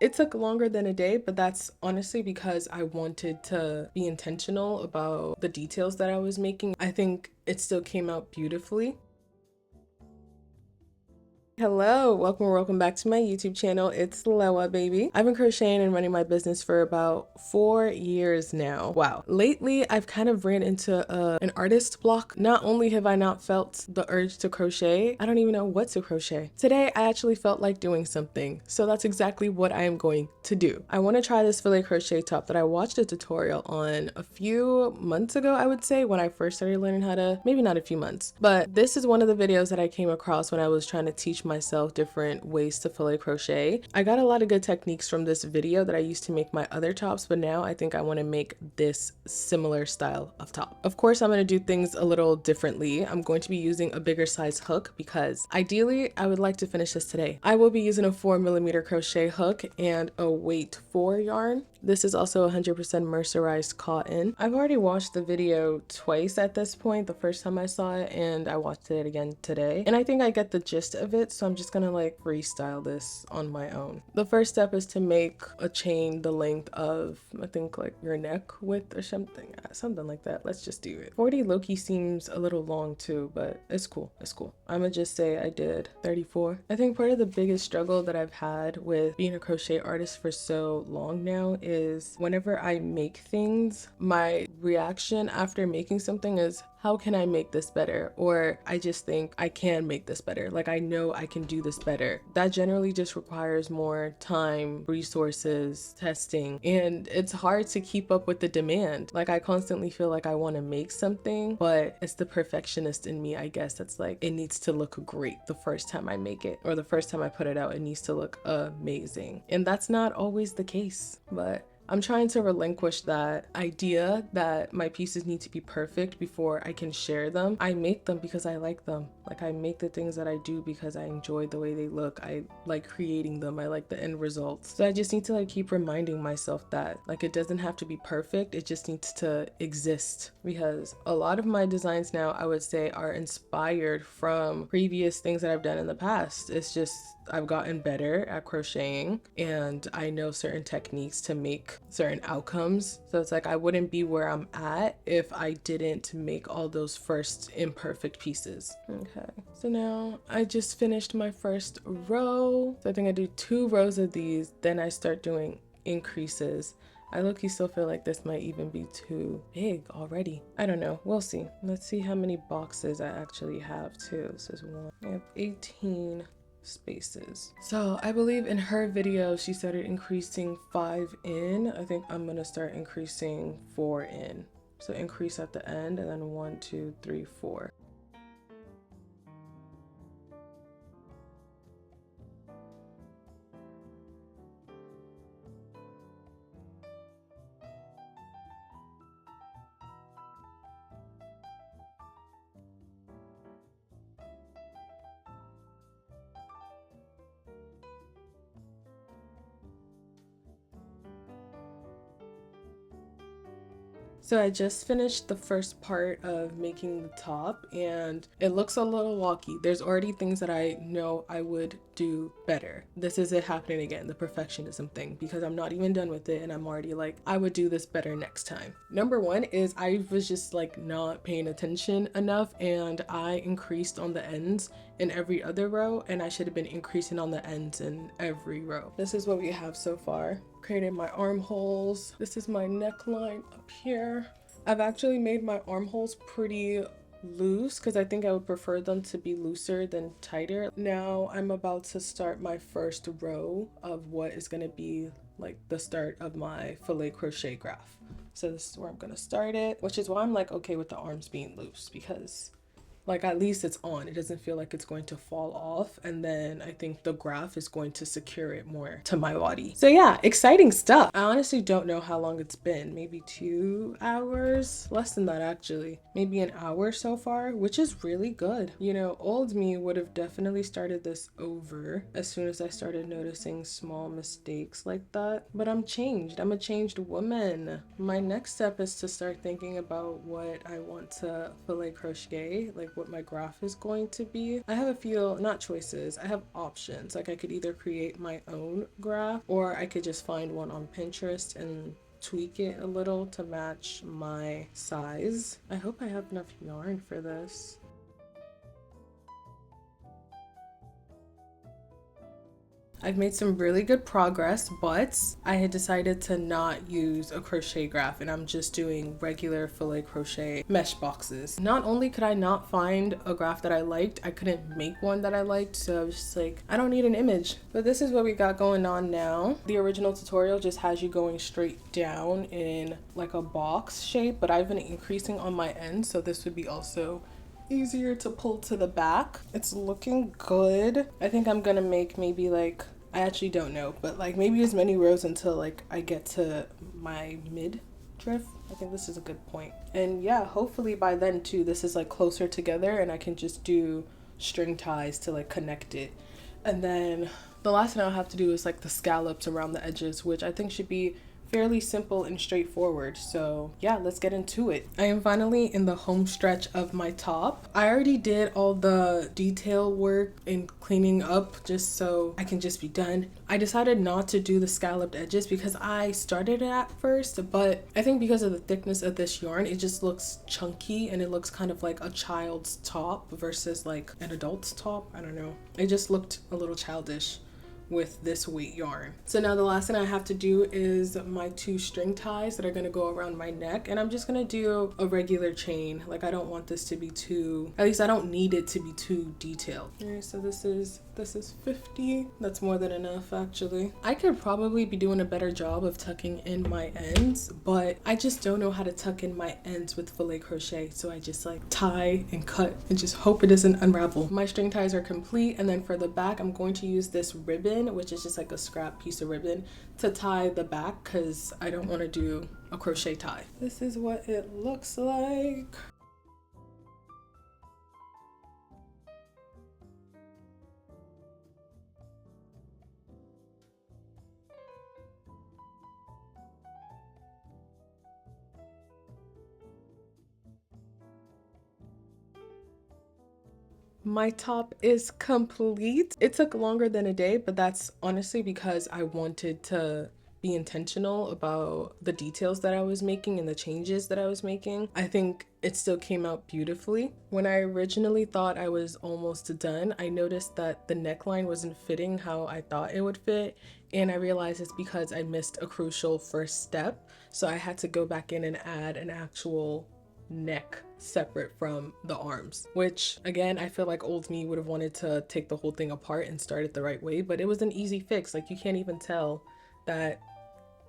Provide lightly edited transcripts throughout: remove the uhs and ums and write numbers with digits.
It took longer than a day, but that's honestly because I wanted to be intentional about the details that I was making. I think it still came out beautifully. Hello, welcome back to my YouTube channel. It's Lewa, baby. I've been crocheting and running my business for about 4 years now. Wow. Lately, I've kind of ran into an artist block. Not only have I not felt the urge to crochet, I don't even know what to crochet. Today, I actually felt like doing something. So that's exactly what I am going to do. I want to try this filet crochet top that I watched a tutorial on a few months ago, I would say, when I first started learning how to, maybe not a few months, but this is one of the videos that I came across when I was trying to teach myself different ways to filet crochet. I got a lot of good techniques from this video that I used to make my other tops, but now I think I want to make this similar style of top. Of course, I'm going to do things a little differently. I'm going to be using a bigger size hook because ideally I would like to finish this today. I will be using a 4mm crochet hook and a weight 4 yarn. This is also 100% mercerized cotton. I've already watched the video twice at this point, the first time I saw it and I watched it again today. And I think I get the gist of it, so I'm just gonna like freestyle this on my own. The first step is to make a chain the length of, I think like your neck width or something like that. Let's just do it. 40 Loki seems a little long too, but it's cool, it's cool. I'ma just say I did 34. I think part of the biggest struggle that I've had with being a crochet artist for so long now is whenever I make things, my reaction after making something is, how can I make this better? Or I just think I can make this better. Like I know I can do this better. That generally just requires more time, resources, testing, and it's hard to keep up with the demand. Like I constantly feel like I want to make something, but it's the perfectionist in me, I guess, that's like, it needs to look great the first time I make it, or the first time I put it out, it needs to look amazing. And that's not always the case, but I'm trying to relinquish that idea that my pieces need to be perfect before I can share them. I make them because I like them. Like I make the things that I do because I enjoy the way they look. I like creating them. I like the end results. So I just need to like keep reminding myself that like it doesn't have to be perfect. It just needs to exist, because a lot of my designs now, I would say, are inspired from previous things that I've done in the past. It's just I've gotten better at crocheting and I know certain techniques to make certain outcomes. So it's like I wouldn't be where I'm at if I didn't make all those first imperfect pieces. Okay, so now I just finished my first row. So I think I do 2 rows of these, then I start doing increases. I low-key still feel like this might even be too big already. I don't know, we'll see. Let's see how many boxes I actually have too. This is one. I have 18 spaces. So I believe in her video she started increasing 5 in. I think I'm gonna start increasing 4 in. So increase at the end and then 1, 2, 3, 4. So I just finished the first part of making the top and it looks a little wonky. There's already things that I know I would do better. This is it happening again, the perfectionism thing, because I'm not even done with it and I'm already like, I would do this better next time. Number one is I was just like not paying attention enough and I increased on the ends in every other row and I should have been increasing on the ends in every row. This is what we have so far. Created my armholes. This is my neckline up here. I've actually made my armholes pretty loose because I think I would prefer them to be looser than tighter. Now I'm about to start my first row of what is going to be like the start of my filet crochet graph. So this is where I'm going to start it, which is why I'm like okay with the arms being loose, because like at least it's on. It doesn't feel like it's going to fall off. And then I think the graph is going to secure it more to my body. So yeah, exciting stuff. I honestly don't know how long it's been. Maybe 2 hours? Less than that actually. Maybe an hour so far, which is really good. You know, old me would have definitely started this over as soon as I started noticing small mistakes like that. But I'm changed. I'm a changed woman. My next step is to start thinking about what I want to filet crochet, like like what my graph is going to be. I have a few, not choices, I have options. Like I could either create my own graph or I could just find one on Pinterest and tweak it a little to match my size. I hope I have enough yarn for this. I've made some really good progress, but I had decided to not use a crochet graph and I'm just doing regular filet crochet mesh boxes. Not only could I not find a graph that I liked, I couldn't make one that I liked, so I was just like, I don't need an image. But this is what we got going on now. The original tutorial just has you going straight down in like a box shape, but I've been increasing on my end, so this would be also easier to pull to the back. It's looking good. I think I'm gonna make maybe like, I actually don't know, but like maybe as many rows until like I get to my mid drift. I think this is a good point. And yeah, hopefully by then too, this is like closer together and I can just do string ties to like connect it. And then the last thing I'll have to do is like the scallops around the edges, which I think should be fairly simple and straightforward. So yeah, let's get into it. I am finally in the home stretch of my top. I already did all the detail work in cleaning up just so I can just be done. I decided not to do the scalloped edges because I started it at first, but I think because of the thickness of this yarn, it just looks chunky and it looks kind of like a child's top versus like an adult's top. I don't know. It just looked a little childish with this weight yarn. So now the last thing I have to do is my 2 string ties that are going to go around my neck, and I'm just going to do a regular chain. Like I don't want this to be too, at least I don't need it to be too detailed. Okay, so this is 50. That's more than enough actually. I could probably be doing a better job of tucking in my ends, but I just don't know how to tuck in my ends with filet crochet, so I just like tie and cut and just hope it doesn't unravel. My string ties are complete, and then for the back I'm going to use this ribbon, which is just like a scrap piece of ribbon, to tie the back because I don't want to do a crochet tie. This is what it looks like. My top is complete. It took longer than a day, but that's honestly because I wanted to be intentional about the details that I was making and the changes that I was making. I think it still came out beautifully. When I originally thought I was almost done, I noticed that the neckline wasn't fitting how I thought it would fit, and I realized it's because I missed a crucial first step. So I had to go back in and add an actual neck separate from the arms, which again, I feel like old me would have wanted to take the whole thing apart and start it the right way, but it was an easy fix. Like you can't even tell that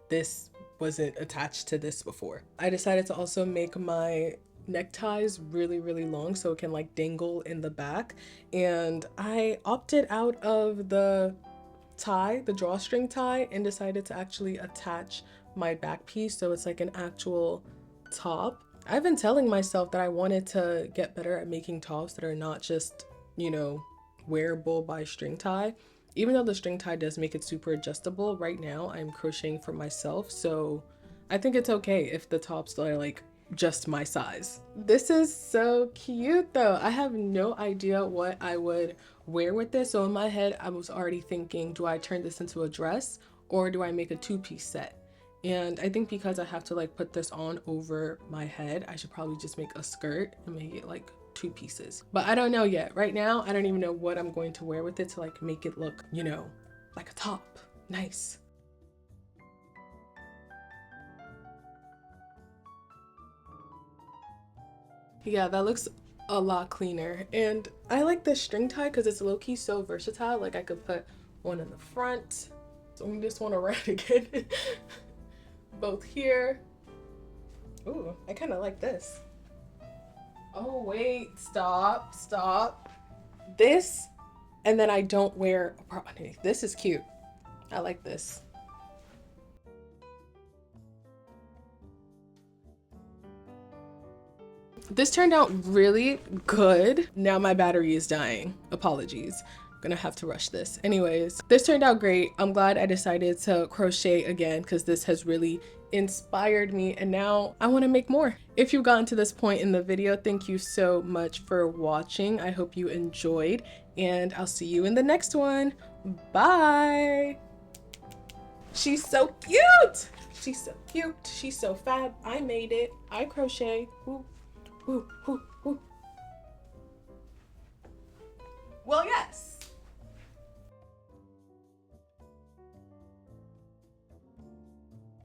this wasn't attached to this before. I decided to also make my neckties really long so it can like dangle in the back, and I opted out of the tie, the drawstring tie, and decided to actually attach my back piece so it's like an actual top. I've been telling myself that I wanted to get better at making tops that are not just, you know, wearable by string tie. Even though the string tie does make it super adjustable, right now I'm crocheting for myself, so I think it's okay if the tops are like just my size. This is so cute though. I have no idea what I would wear with this, so in my head I was already thinking, do I turn this into a dress or do I make a 2-piece set? And I think because I have to like put this on over my head, I should probably just make a skirt and make it like 2 pieces. But I don't know yet. Right now, I don't even know what I'm going to wear with it to like make it look, you know, like a top. Nice. Yeah, that looks a lot cleaner. And I like this string tie because it's low-key so versatile. Like I could put one in the front. So we just want to write again. Both here. Ooh, I kind of like this. Oh wait, stop. This, and then I don't wear a bra underneath. This is cute. I like this. This turned out really good. Now my battery is dying. Apologies. Gonna have to rush this. Anyways, this turned out great. I'm glad I decided to crochet again because this has really inspired me, and now I want to make more. If you've gotten to this point in the video, thank you so much for watching. I hope you enjoyed, and I'll see you in the next one. Bye. She's so cute. She's so cute. She's so fab. I made it. I crochet. Ooh, ooh, ooh, ooh. Well, yes.